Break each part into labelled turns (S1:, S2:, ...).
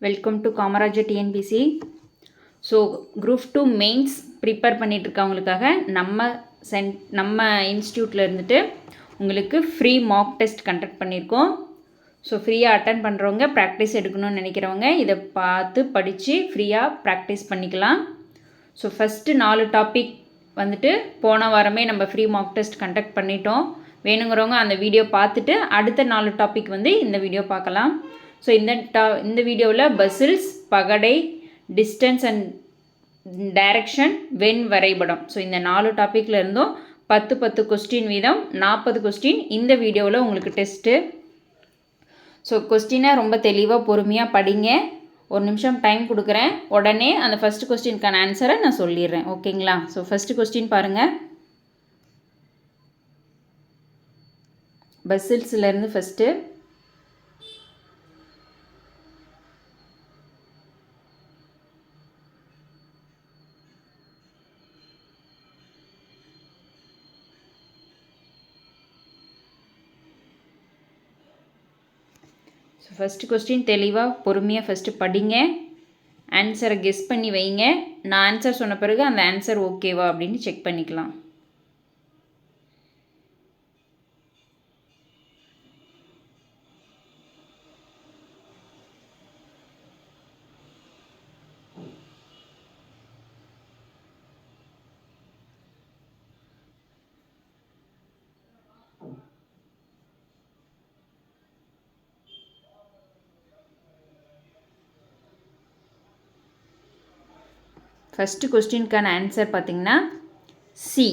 S1: Welcome to Kamarajar TNPSC. So group 2 mains prepare பண்ணிகிட்ருக்கவங்களுக்காக நம்ம இன்ஸ்டியூட்டில் இருந்துட்டு உங்களுக்கு ஃப்ரீ மாக் டெஸ்ட் கண்டக்ட் பண்ணியிருக்கோம். ஸோ ஃப்ரீயாக அட்டன் பண்ணுறவங்க, ப்ராக்டிஸ் எடுக்கணும்னு நினைக்கிறவங்க இதை பார்த்து படித்து ஃப்ரீயாக ப்ராக்டிஸ் பண்ணிக்கலாம். ஸோ ஃபஸ்ட்டு 4 டாபிக் வந்துட்டு போன வாரமே நம்ம ஃப்ரீ மாக் டெஸ்ட் கண்டக்ட் பண்ணிட்டோம். வேணுங்கிறவங்க அந்த வீடியோ பார்த்துட்டு அடுத்த 4 டாபிக் வந்து இந்த வீடியோ பார்க்கலாம். ஸோ இந்த வீடியோவில் பசில்ஸ், பகடை, டிஸ்டன்ஸ் அண்ட் டைரக்ஷன், வென் வரைபடம், ஸோ இந்த 4 டாப்பிக்கில் இருந்தும் 10 கொஸ்டின் வீதம் 40 கொஸ்டின் இந்த வீடியோவில் உங்களுக்கு டெஸ்ட்டு. ஸோ கொஸ்டினை ரொம்ப தெளிவாக பொறுமையாக படிங்க. ஒரு நிமிஷம் டைம் கொடுக்குறேன், உடனே அந்த ஃபஸ்ட்டு கொஸ்டினுக்கான ஆன்சரை நான் சொல்லிடுறேன். ஓகேங்களா? ஸோ ஃபஸ்ட்டு கொஸ்டின் பாருங்கள். பசில்ஸ்லேருந்து ஃபஸ்ட்டு ஃபஸ்ட்டு கொஸ்டின் தெளிவாக பொறுமையாக ஃபஸ்ட்டு படிங்க. ஆன்சரை கெஸ் பண்ணி வைங்க. நான் ஆன்சர் சொன்ன பிறகு அந்த ஆன்சர் ஓகேவா அப்படின்னு செக் பண்ணிக்கலாம். ஃபஸ்ட்டு கொஸ்டினுக்கான ஆன்சர் பார்த்திங்கன்னா சி.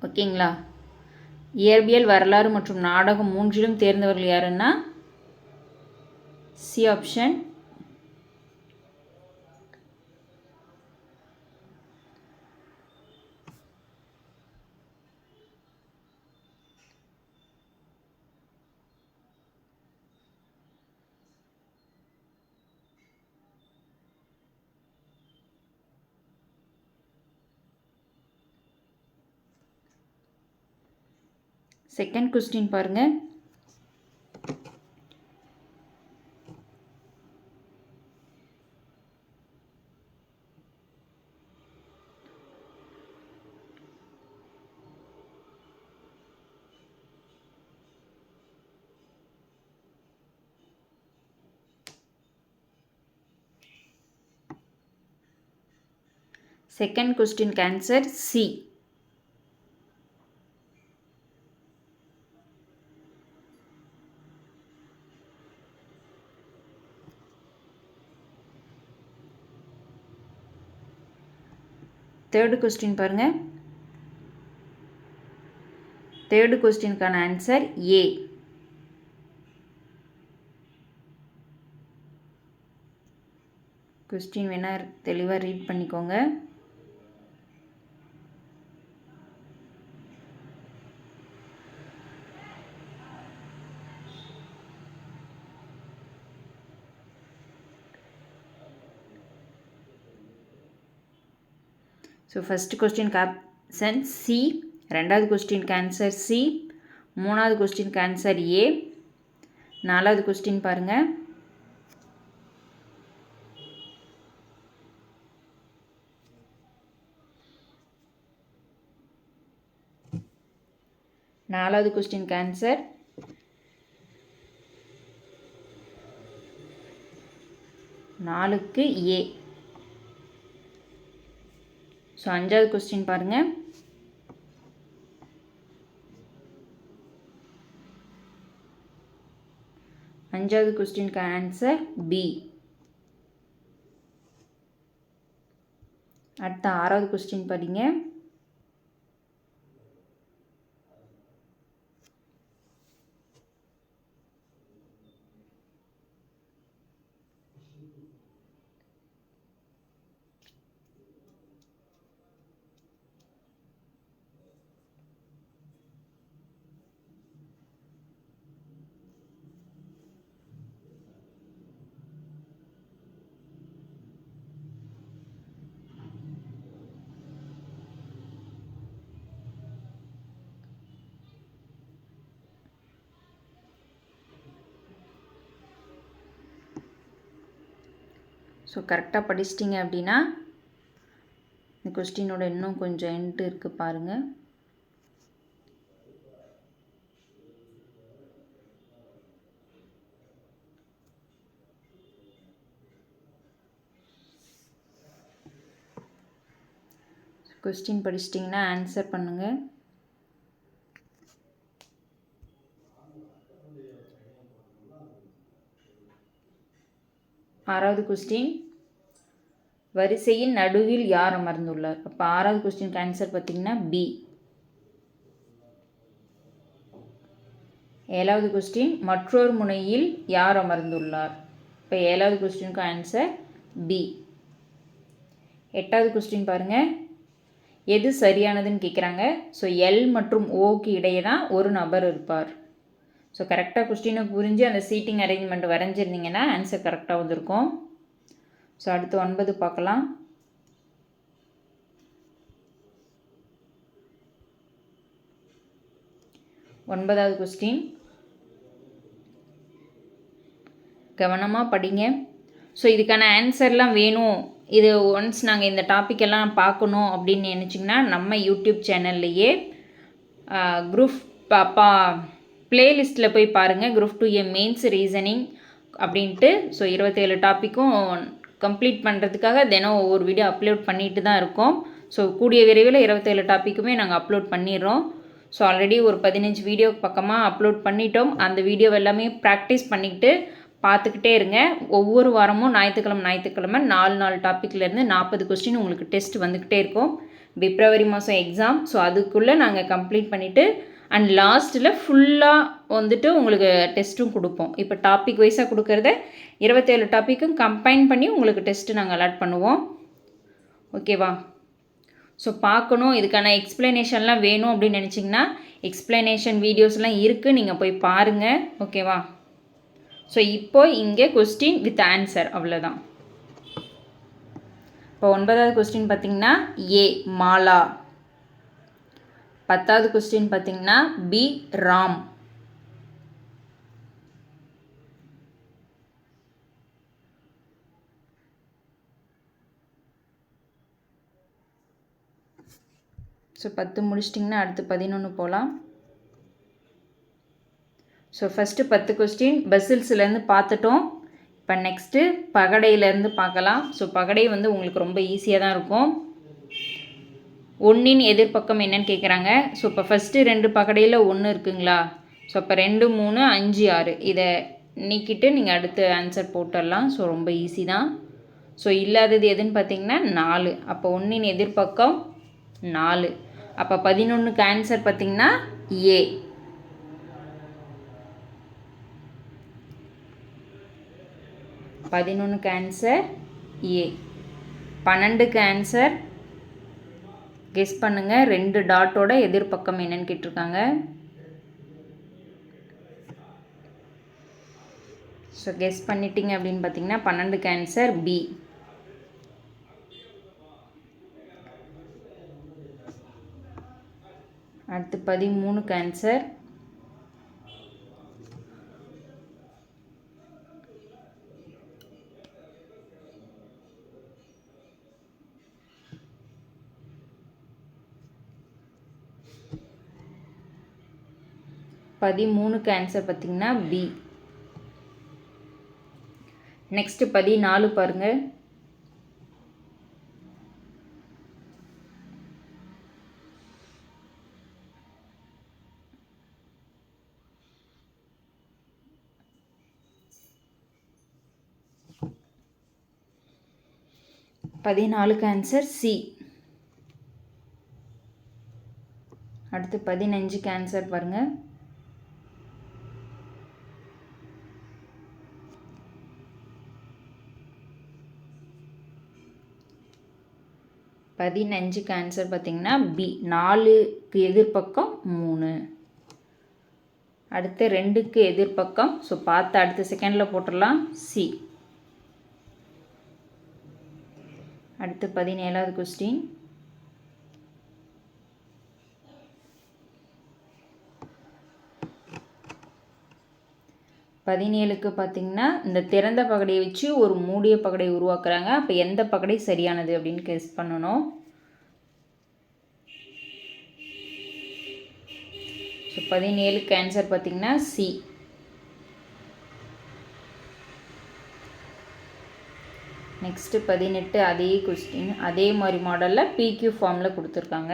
S1: ஓகேங்களா? இயற்பியல், வரலாறு மற்றும் நாடகம் 3லும் தேர்ந்தவர்கள் யாருன்னா சி ஆப்ஷன். செகண்ட் கொஸ்டின் பாருங்கள். செகண்ட் கொஸ்டினுக்கு ஆன்சர் சி. தேர்டு கொஸ்டின் பாருங்கள். தேர்டு கொஸ்டினுக்கான ஆன்சர் ஏ. கொஸ்டின் வேணால் தெளிவாக ரீட் பண்ணிக்கோங்க. ஸோ ஃபஸ்ட்டு கொஸ்டினுக்கு ஆப்ஷன் சி, ரெண்டாவது கொஸ்டினுக்கு ஆன்சர் சி, மூணாவது கொஸ்டினுக்கு ஆன்சர் ஏ, நாலாவது கொஸ்டின் பாருங்கள். நாலாவது கொஸ்டினுக்கு ஆன்சர் நாலுக்கு ஏ. ஸோ அஞ்சாவது கொஸ்டின் பாருங்கள். அஞ்சாவது கொஸ்டினுக்கு ஆன்சர் பி. அடுத்த ஆறாவது கொஸ்டின் படிங்க. ஸோ கரெக்டாக படிச்சிட்டிங்க அப்படின்னா இந்த கொஸ்டினோட இன்னும் கொஞ்சம் எண்ட் இருக்குது பாருங்கள். கொஸ்டின் படிச்சிட்டிங்கன்னா ஆன்சர் பண்ணுங்கள். ஆறாவது கொஸ்டின், வரிசையின் நடுவில் யார் அமர்ந்துள்ளார்? அப்போ ஆறாவது கொஸ்டினுக்கு ஆன்சர் பார்த்திங்கன்னா பி. ஏழாவது கொஸ்டின், மற்றொரு முனையில் யார் அமர்ந்துள்ளார்? இப்போ ஏழாவது கொஸ்டினுக்கு ஆன்சர் பி. எட்டாவது கொஸ்டின் பாருங்கள், எது சரியானதுன்னு கேட்குறாங்க. ஸோ எல் மற்றும் ஓக்கு இடையே தான் ஒரு நபர் இருப்பார். ஸோ கரெக்டாக கொஸ்டினை புரிஞ்சு அந்த சீட்டிங் அரேஞ்ச்மெண்ட் வரைஞ்சிருந்தீங்கன்னா ஆன்சர் கரெக்டாக வந்திருக்கும். ஸோ அடுத்து 9 பார்க்கலாம். ஒன்பதாவது கொஸ்டின், கவனமாக படிங்க. ஸோ இதுக்கான ஆன்சர்லாம் வேணும், இது ஒன்ஸ் நாங்கள் இந்த டாப்பிக்கெல்லாம் பார்க்கணும் அப்படின்னு நினச்சிங்கன்னா நம்ம யூடியூப் சேனல்லையே குரூப் ப்ளேலிஸ்ட்டில் போய் பாருங்கள். குரூப் 2A மெயின்ஸ் ரீசனிங் அப்படின்ட்டு. ஸோ 27 டாப்பிக்கும் கம்ப்ளீட் பண்ணுறதுக்காக தினம் ஒவ்வொரு வீடியோ அப்லோட் பண்ணிட்டு தான் இருக்கோம். ஸோ கூடிய விரைவில் 27 டாப்பிக்குமே நாங்கள் அப்லோட் பண்ணிடுறோம். ஸோ ஆல்ரெடி ஒரு 15 வீடியோ பக்கமாக அப்லோட் பண்ணிட்டோம். அந்த வீடியோ எல்லாமே ப்ராக்டிஸ் பண்ணிக்கிட்டு பார்த்துக்கிட்டே இருங்க. ஒவ்வொரு வாரமும் ஞாயிற்றுக்கிழமை 4 டாப்பிக்லேருந்து 40 கொஸ்டின் உங்களுக்கு டெஸ்ட் வந்துக்கிட்டே இருக்கும். பிப்ரவரி மாதம் எக்ஸாம். ஸோ அதுக்குள்ளே நாங்கள் கம்ப்ளீட் பண்ணிவிட்டு அண்ட் லாஸ்ட்டில் ஃபுல்லாக வந்துட்டு உங்களுக்கு டெஸ்ட்டும் கொடுப்போம். இப்போ டாபிக் வைஸாக கொடுக்குறத 27 டாப்பிக்கும் கம்பைன் பண்ணி உங்களுக்கு டெஸ்ட்டு நாங்கள் அலாட் பண்ணுவோம். ஓகேவா? ஸோ பார்க்கணும், இதுக்கான எக்ஸ்ப்ளனேஷன்லாம் வேணும் அப்படின்னு நினச்சிங்கன்னா எக்ஸ்ப்ளனேஷன் வீடியோஸ்லாம் இருக்குது, நீங்கள் போய் பாருங்கள். ஓகேவா? ஸோ இப்போ இங்கே கொஸ்டின் வித் ஆன்சர் அவ்வளோதான். இப்போ 9வது கொஸ்டின் பார்த்திங்கன்னா ஏ மாலா. 10வது கொஸ்டின் பார்த்திங்கன்னா பி ராம். ஸோ 10 முடிச்சிட்டிங்கன்னா அடுத்து 11 போகலாம். ஸோ ஃபஸ்ட்டு 10 கொஸ்டின் பசில்ஸ்லேருந்து பார்த்துட்டோம். இப்போ நெக்ஸ்ட்டு பகடையிலேருந்து பார்க்கலாம். ஸோ பகடை வந்து உங்களுக்கு ரொம்ப ஈஸியாக தான் இருக்கும். 1இன் எதிர்பக்கம் என்னன்னு கேட்குறாங்க. ஸோ இப்போ ஃபஸ்ட்டு 2 பகடையில் 1 இருக்குங்களா? ஸோ அப்போ 2, 3, 5, 6 இதை நீக்கிட்டு நீங்கள் அடுத்து ஆன்சர் போட்டுடலாம். ஸோ ரொம்ப ஈஸி தான். ஸோ இல்லாதது எதுன்னு பார்த்தீங்கன்னா 4. அப்போ 1இன் எதிர்பக்கம் 4. அப்போ 11க்கு ஆன்சர் பார்த்திங்கன்னா ஏ. 11க்கு ஆன்சர் ஏ. 12க்கு ஆன்சர் கெஸ் பண்ணுங்கள். 2 டாட்டோட எதிர்பக்கம் என்னன்னு கேட்டிருக்காங்க. ஸோ கெஸ் பண்ணிட்டீங்க அப்படின்னு பார்த்தீங்கன்னா 12க்கு ஆன்சர் பி. அடுத்து 13க்கு ஆன்சர் பார்த்தீங்கன்னா பி. நெக்ஸ்ட்டு 14 பாருங்கள். Answer C. அடுத்து 15க்கு ஆன்சர் பாருங்கள். ஆன்சர் பார்த்தீங்கன்னா பி. 4க்கு எதிர்பக்கம் 3. அடுத்து 2க்கு எதிர்பக்கம். ஸோ பார்த்து அடுத்த செகண்டில் போட்டுடலாம் சி. அடுத்து 17வது கொஸ்டின். 17க்கு பார்த்தீங்கன்னா இந்த திறந்த பகடையை வச்சு ஒரு மூடிய பகடை உருவாக்குறாங்க. அப்போ எந்த பகடை சரியானது அப்படின்னு கெஸ் பண்ணணும். ஸோ 17க்கு ஆன்சர் பார்த்தீங்கன்னா சி. நெக்ஸ்ட்டு 18 அதே கொஸ்டின் அதே மாதிரி மாடலில் பிக்யூ ஃபார்மில் கொடுத்துருக்காங்க.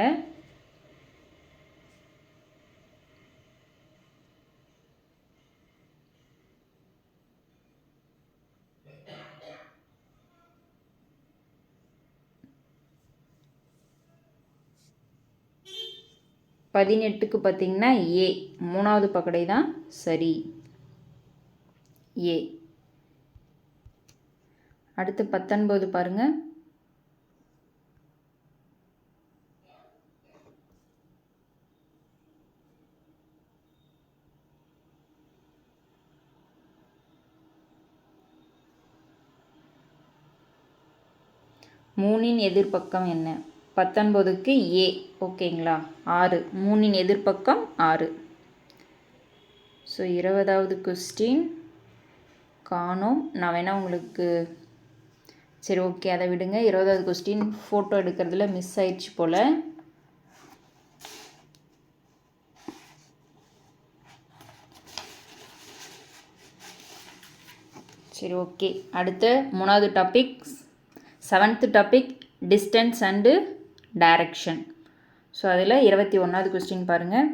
S1: பதினெட்டுக்கு பார்த்தீங்கன்னா ஏ, மூணாவது பகடை தான் சரி, ஏ. அடுத்து 19 பாருங்கள். மூணின் எதிர்பக்கம் என்ன? 19க்கு ஏ. ஓகேங்களா? 6. மூணின் எதிர்பக்கம் 6. ஸோ 20வது கொஸ்டின் காணோம். நான் வேணால் உங்களுக்கு சரி ஓகே அதை விடுங்க. 20வது கொஸ்டின் ஃபோட்டோ எடுக்கிறதுல மிஸ் ஆயிடுச்சு போல். சரி ஓகே. அடுத்து 3வது topic 7th topic distance and direction. So அதில் 21வது கொஸ்டின் பாருங்கள்.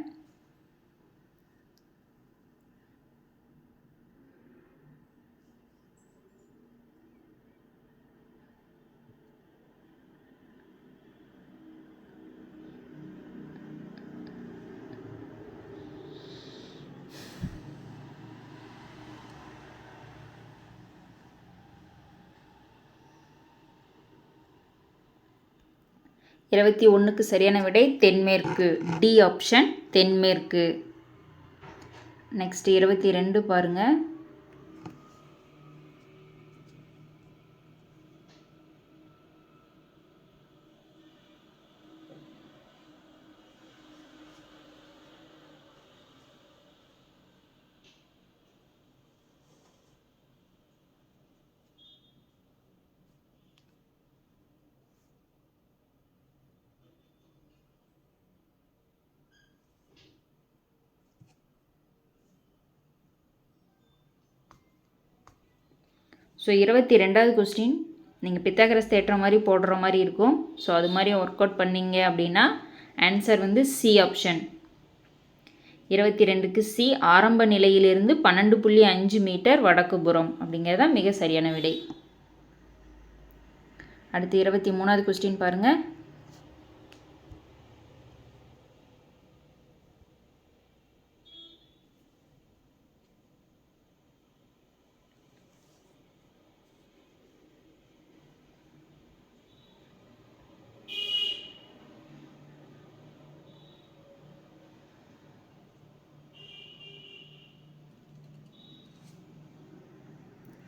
S1: இருபத்தி ஒன்றுக்கு சரியான விடை தென்மேற்கு, டி ஆப்ஷன் தென்மேற்கு. நெக்ஸ்ட் 22 பாருங்கள். ஸோ 22வது கொஸ்டின் நீங்கள் பித்தாகரஸ் தேட்டுற மாதிரி போடுற மாதிரி இருக்கும். ஸோ அது மாதிரி ஒர்க் அவுட் பண்ணிங்க அப்படின்னா ஆன்சர் வந்து சி ஆப்ஷன். 22க்கு சி. ஆரம்ப நிலையிலிருந்து 12.5 மீட்டர் வடக்கு புறம் அப்படிங்கிறது தான் மிக சரியான விடை. அடுத்து 23வது கொஸ்டின் பாருங்கள்.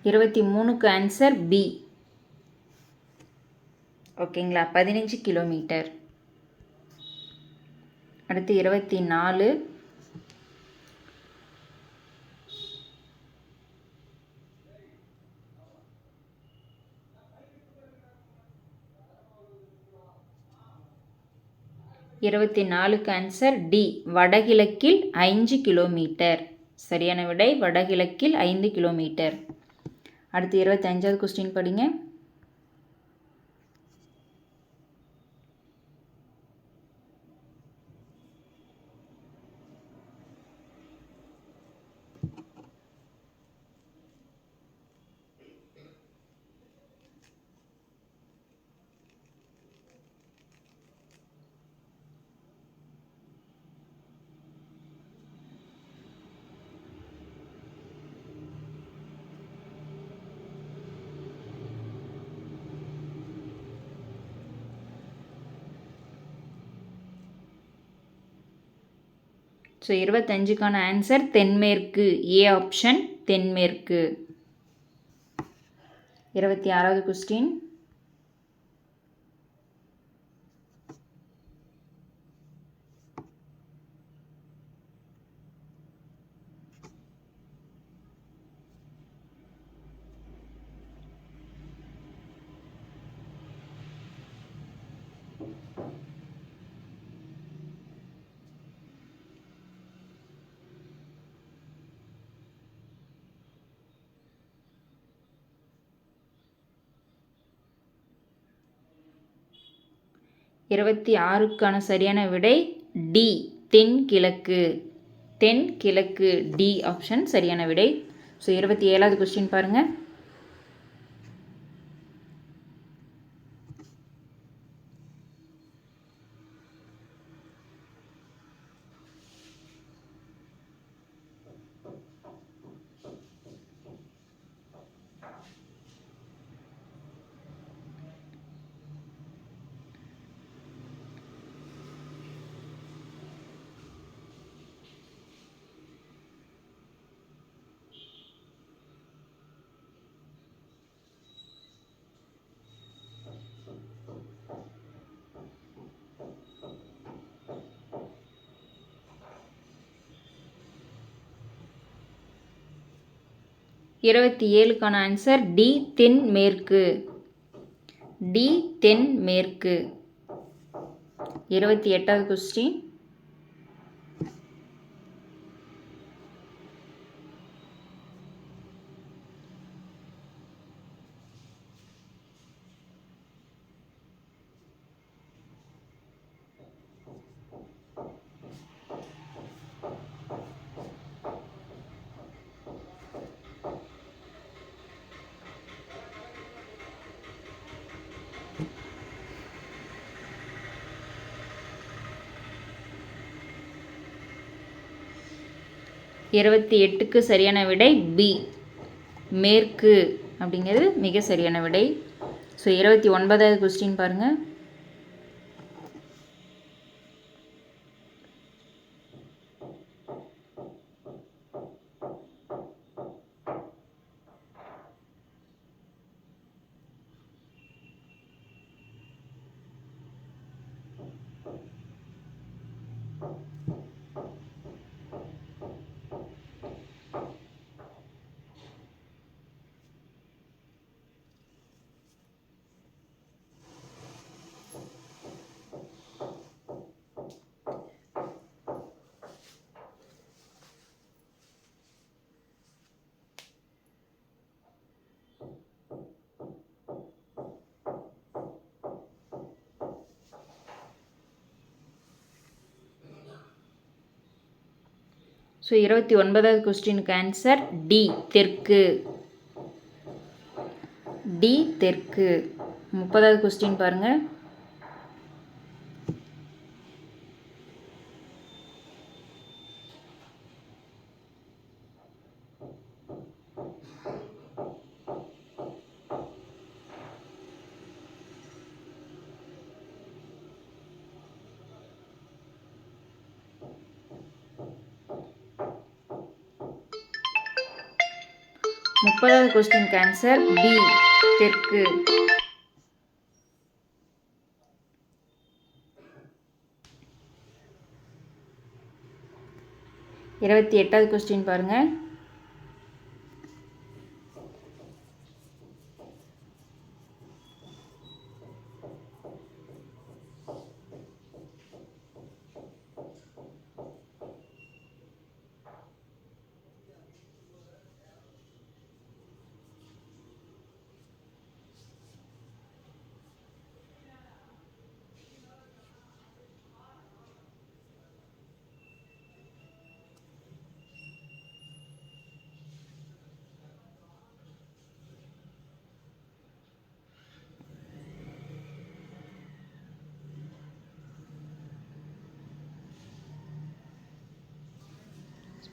S1: இருபத்தி 3க்கு ஆன்சர் பி. ஓகேங்களா? 15 கிலோமீட்டர். அடுத்து 24. இருபத்தி 4க்கு ஆன்சர் டி. வடகிழக்கில் 5 கிலோமீட்டர். சரியான விடை வடகிழக்கில் 5 கிலோமீட்டர். அடுத்து 25வது கொஸ்டின் படிங்க. ஸோ 25க்கான ஆன்சர் தென்மேற்கு, ஏ ஆப்ஷன் தென்மேற்கு. 26வது கொஸ்டின். 26க்கான சரியான விடை டி, தென்கிழக்கு. தென்கிழக்கு, டி ஆப்ஷன் சரியான விடை. ஸோ 27வது கொஸ்டின் பாருங்கள். இருபத்தி ஏழுக்கான ஆன்சர் டி, தென்மேற்கு. டி, தென்மேற்கு. 28வது கொஸ்டின். இருபத்தி எட்டுக்கு சரியான விடை பி, மேற்கு அப்படிங்கிறது மிக சரியான விடை. ஸோ 29வது கொஸ்டின் பாருங்கள். ஸோ 29வது கொஸ்டினுக்கு ஆன்சர் டி, தெற்கு. டி, தெற்கு. 30வது கொஸ்டின் பாருங்கள். முப்பதாவது கொஸ்டினுக்கு ஆன்சர் பி, தெற்கு. 28வது கொஸ்டின் பாருங்கள்.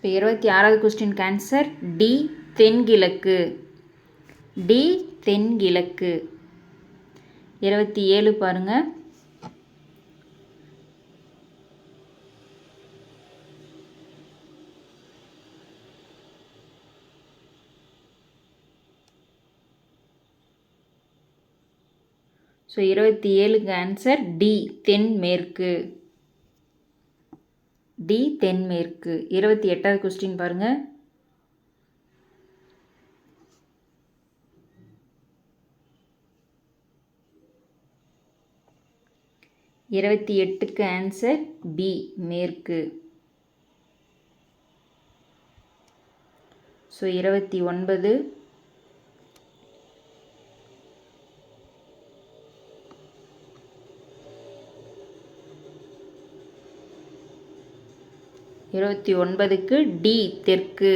S1: இப்போ 26வது கொஸ்டினுக்கு ஆன்சர் டி, தென்கிழக்கு. டி, தென்கிழக்கு. 27 பாருங்கள். ஸோ 27க்கு ஆன்சர் டி, தென்மேற்கு. டி, தென்மேற்கு. 28வது கொஸ்டின் பாருங்கள். இருபத்தி எட்டுக்கு ஆன்சர் பி, மேற்கு. ஸோ 29. 29க்கு டி தெற்கு.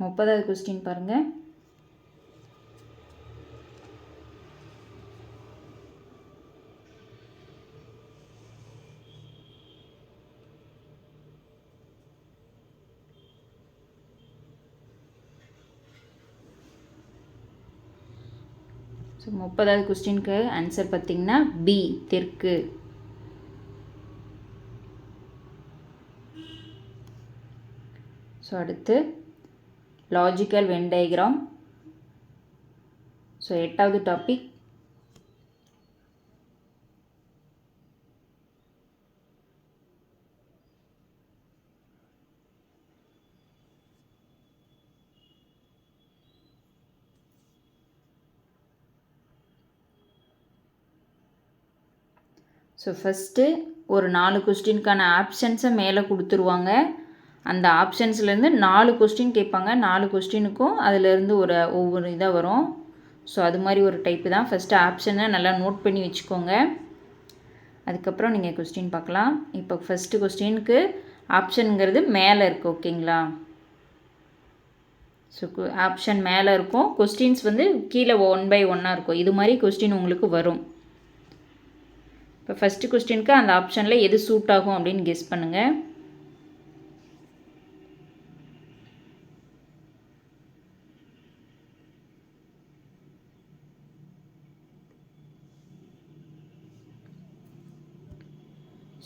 S1: முப்பதாவது கொஸ்டின் பாருங்கள். ஸோ 30வது கொஸ்டினுக்கு ஆன்சர் பார்த்திங்கன்னா பி தெற்கு. ஸோ அடுத்து லாஜிக்கல் வென் டயக்ராம். ஸோ 8வது டாபிக். ஸோ ஃபஸ்ட்டு ஒரு 4 கொஸ்டினுக்கான ஆப்ஷன்ஸை மேலே கொடுத்துருவாங்க. அந்த ஆப்ஷன்ஸ்லேருந்து 4 கொஸ்டின் கேட்பாங்க. 4 கொஸ்டினுக்கும் அதிலேருந்து ஒவ்வொரு இதாக வரும். ஸோ அது மாதிரி ஒரு டைப்பு தான். ஃபஸ்ட்டு ஆப்ஷனை நல்லா நோட் பண்ணி வச்சுக்கோங்க. அதுக்கப்புறம் நீங்கள் கொஸ்டின் பார்க்கலாம். இப்போ ஃபஸ்ட்டு கொஸ்டினுக்கு ஆப்ஷனுங்கிறது மேலே இருக்குது. ஓகேங்களா? ஸோ ஆப்ஷன் மேலே இருக்கும், கொஸ்டின்ஸ் வந்து கீழே 1 by 1 இருக்கும். இது மாதிரி கொஸ்டின் உங்களுக்கு வரும். இப்போ ஃபஸ்ட்டு கொஸ்டினுக்கு அந்த ஆப்ஷனில் எது சூட் ஆகும் அப்படின்னு கெஸ் பண்ணுங்கள்.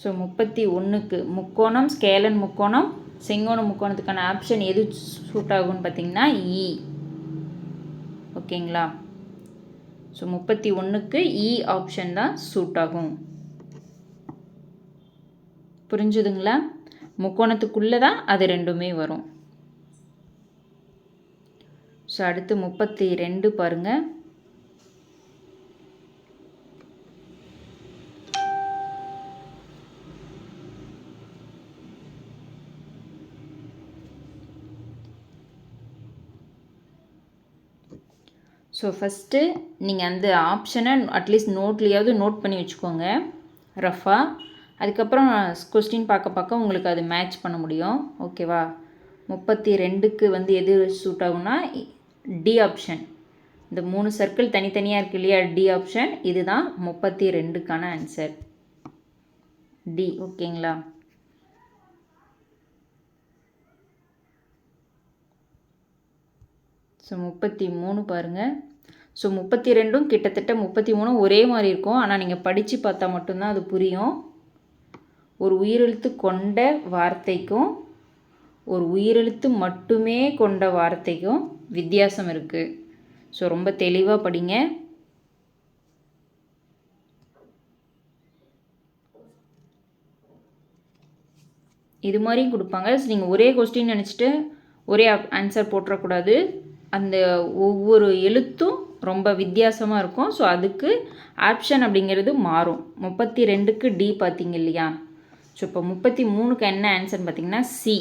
S1: ஸோ 31க்கு முக்கோணம், ஸ்கேலன் முக்கோணம், செங்கோண முக்கோணத்துக்கான ஆப்ஷன் எது சூட் ஆகும்னு பார்த்தீங்கன்னா இ. ஓகேங்களா? ஸோ 31க்கு இ ஆப்ஷன் தான் சூட் ஆகும். புரிஞ்சுதுங்களா? முக்கோணத்துக்குள்ளே தான் அது ரெண்டுமே வரும். ஸோ அடுத்து 32 பாருங்கள். ஸோ ஃபஸ்ட்டு நீங்கள் அந்த ஆப்ஷனை அட்லீஸ்ட் நோட்லேயாவது நோட் பண்ணி வச்சுக்கோங்க ரஃபாக. அதுக்கப்புறம் கொஸ்டின் பார்க்க உங்களுக்கு அது மேட்ச் பண்ண முடியும். ஓகேவா? 32க்கு வந்து எது சூட் ஆகும்னா டி ஆப்ஷன். இந்த 3 சர்க்கிள் தனித்தனியாக இருக்கு இல்லையா, டி ஆப்ஷன். இதுதான் 32க்கான ஆன்சர் டி. ஓகேங்களா? ஸோ 33 பாருங்கள். ஸோ 32ம் கிட்டத்தட்ட 33 ஒரே மாதிரி இருக்கும். ஆனால் நீங்கள் படித்து பார்த்தா மட்டும்தான் அது புரியும். ஒரு உயிரெழுத்து கொண்ட வார்த்தைக்கும் ஒரு உயிரெழுத்து மட்டுமே கொண்ட வார்த்தைக்கும் வித்தியாசம் இருக்குது. ஸோ ரொம்ப தெளிவாக படிங்க. இது மாதிரியும் கொடுப்பாங்க. நீங்கள் ஒரே கொஸ்டின் நினச்சிட்டு ஒரே ஆன்சர் போட்டுறக்கூடாது. அந்த ஒவ்வொரு எழுத்தும் ரொம்ப வித்தியாசமாக இருக்கும். ஸோ அதுக்கு ஆப்ஷன் அப்படிங்கிறது மாறும். 32க்கு டி பார்த்தீங்க இல்லையா? ஸோ இப்போ 33க்கு என்ன ஆன்சர்னு பார்த்தீங்கன்னா சி.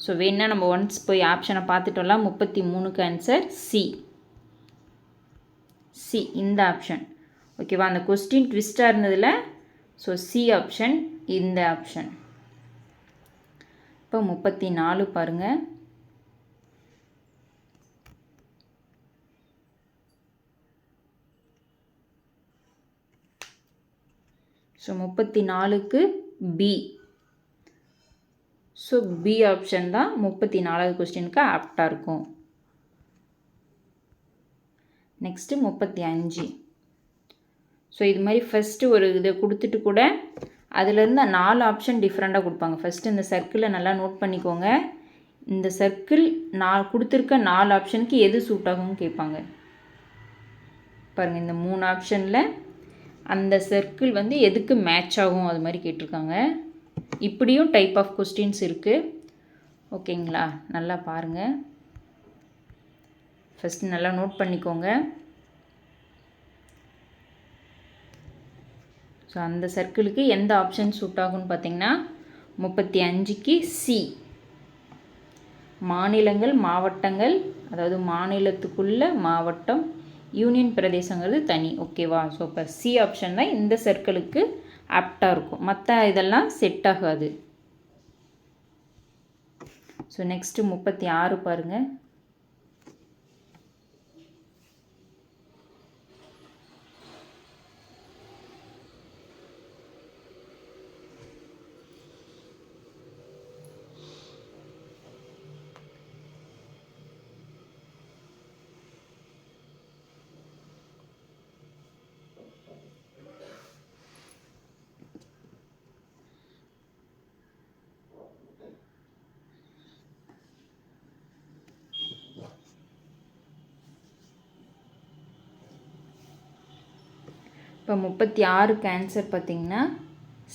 S1: ஸோ வேணா நம்ம ஒன்ஸ் போய் ஆப்ஷனை பார்த்துட்டோம்லாம். 33க்கு ஆன்சர் சி. சி இந்த ஆப்ஷன். ஓகேவா? அந்த கொஸ்டின் ட்விஸ்ட்டாக இருந்ததில் ஸோ சி ஆப்ஷன் இந்த ஆப்ஷன். இப்போ 34 பாருங்கள். ஸோ 34க்கு பி. ஸோ பி ஆப்ஷன் தான் 34வது கொஸ்டினுக்கு ஆப்டாக இருக்கும். நெக்ஸ்ட்டு 35. ஸோ இது மாதிரி ஃபஸ்ட்டு ஒரு இதை கொடுத்துட்டு கூட அதுலேருந்து 4 ஆப்ஷன் டிஃப்ரெண்ட்டாக கொடுப்பாங்க. ஃபஸ்ட்டு இந்த சர்க்கிளை நல்லா நோட் பண்ணிக்கோங்க. இந்த சர்க்கிள் நான் கொடுத்துருக்க 4 ஆப்ஷனுக்கு எது சூட் ஆகும்னு கேட்பாங்க. பாருங்கள், இந்த 3 ஆப்ஷனில் அந்த சர்க்கிள் வந்து எதுக்கு மேட்ச் ஆகும் அது மாதிரி கேட்டிருக்காங்க. இப்படியும் டைப் ஆஃப் கொஸ்டின்ஸ் இருக்குது. ஓகேங்களா? நல்லா பாருங்கள். ஃபஸ்ட்டு நல்லா நோட் பண்ணிக்கோங்க. ஸோ அந்த சர்க்கிளுக்கு எந்த ஆப்ஷன் சூட் ஆகும்னு பார்த்தீங்கன்னா 35க்கு சி. மாநிலங்கள், மாவட்டங்கள், அதாவது மாநிலத்துக்குள்ள மாவட்டம், யூனியன் பிரதேசங்கிறது தனி. ஓகேவா? ஸோ இப்போ சி ஆப்ஷன் தான் இந்த சர்க்கிளுக்கு ஆப்டாக இருக்கும். மற்ற இதெல்லாம் செட் ஆகாது. ஸோ நெக்ஸ்ட்டு 36 பாருங்கள். இப்போ 36க்கு ஆன்சர் பார்த்திங்கன்னா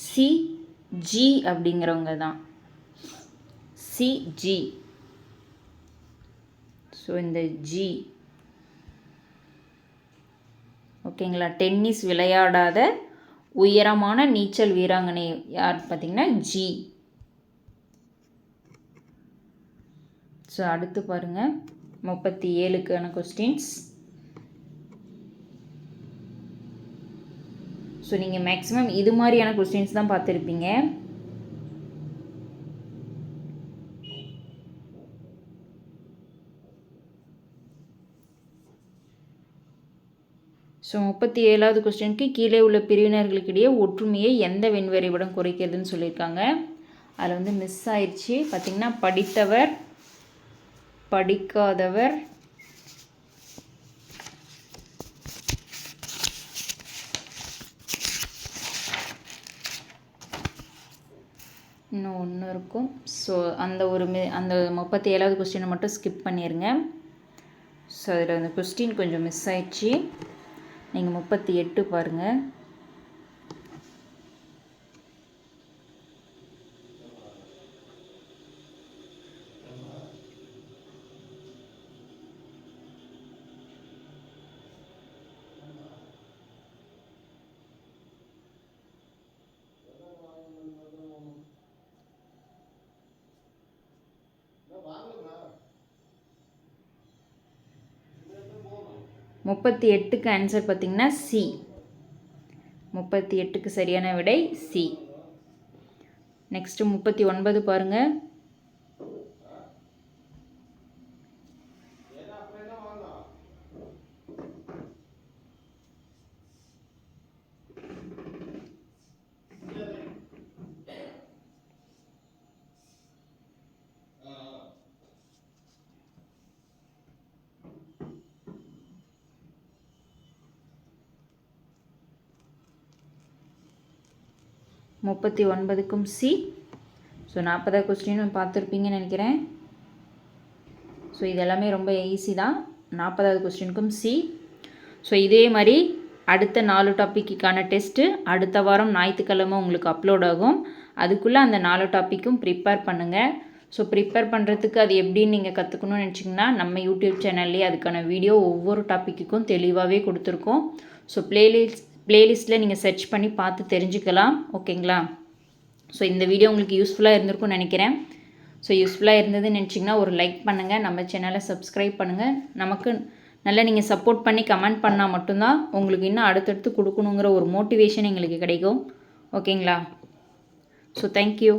S1: சிஜி அப்படிங்கிறவங்க தான். சிஜி. ஸோ இந்த ஜி ஓகேங்களா. டென்னிஸ் விளையாடாத உயரமான நீச்சல் வீராங்கனை யார் பார்த்திங்கன்னா ஜி. ஸோ அடுத்து பாருங்கள் 37க்கான கொஸ்டின்ஸ். ஸோ நீங்கள் மேக்ஸிமம் இது மாதிரியான கொஸ்டின்ஸ் தான் பார்த்துருப்பீங்க. ஸோ 37வது கொஸ்டினுக்கு கீழே உள்ள பிரிவினர்களுக்கிடையே ஒற்றுமையை எந்த வெண்வரைபடம் குறைக்கிறதுன்னு சொல்லியிருக்காங்க. அதில் வந்து மிஸ் ஆயிடுச்சு. பார்த்திங்கன்னா படித்தவர், படிக்காதவர், இன்னும் ஒன்று இருக்கும். ஸோ அந்த 37வது கொஸ்டினை மட்டும் ஸ்கிப் பண்ணிடுங்க. ஸோ அதில் அந்த கொஸ்டின் கொஞ்சம் மிஸ் ஆயிடுச்சு. நீங்கள் 38 பாருங்கள். முப்பத்தி 38க்கு ஆன்சர் பார்த்திங்கன்னா சி. 38க்கு சரியான விடை சி. நெக்ஸ்ட்டு 39 பாருங்கள். முப்பத்தி 39க்கும் சி. ஸோ 40வது கொஸ்டினும் பார்த்துருப்பீங்கன்னு நினைக்கிறேன். ஸோ இதெல்லாமே ரொம்ப ஈஸி தான். 40வது கொஸ்டினுக்கும் சி. ஸோ இதே மாதிரி அடுத்த 4 டாப்பிக்கான டெஸ்ட்டு அடுத்த வாரம் ஞாயிற்றுக்கிழமை உங்களுக்கு அப்லோட் ஆகும். அதுக்குள்ளே அந்த 4 டாப்பிக்கும் ப்ரிப்பேர் பண்ணுங்கள். ஸோ ப்ரிப்பேர் பண்ணுறதுக்கு அது எப்படின்னு நீங்கள் கற்றுக்கணும்னு நினச்சிங்கன்னா நம்ம யூடியூப் சேனல்லேயே அதுக்கான வீடியோ ஒவ்வொரு டாப்பிக்குக்கும் தெளிவாகவே கொடுத்துருக்கோம். ஸோ பிளேலிஸ்ட்டில் நீங்கள் சர்ச் பண்ணி பார்த்து தெரிஞ்சுக்கலாம். ஓகேங்களா? ஸோ இந்த வீடியோ உங்களுக்கு யூஸ்ஃபுல்லாக இருந்திருக்கும்னு நினைக்கிறேன். ஸோ யூஸ்ஃபுல்லாக இருந்ததுன்னு நினச்சிங்கன்னா ஒரு லைக் பண்ணுங்கள், நம்ம சேனலை சப்ஸ்கிரைப் பண்ணுங்கள். நமக்கு நல்லா நீங்கள் சப்போர்ட் பண்ணி கமெண்ட் பண்ணால் மட்டும்தான் உங்களுக்கு இன்னும் அடுத்தடுத்து கொடுக்கணுங்கிற ஒரு மோட்டிவேஷன் எங்களுக்கு கிடைக்கும். ஓகேங்களா? So thank you.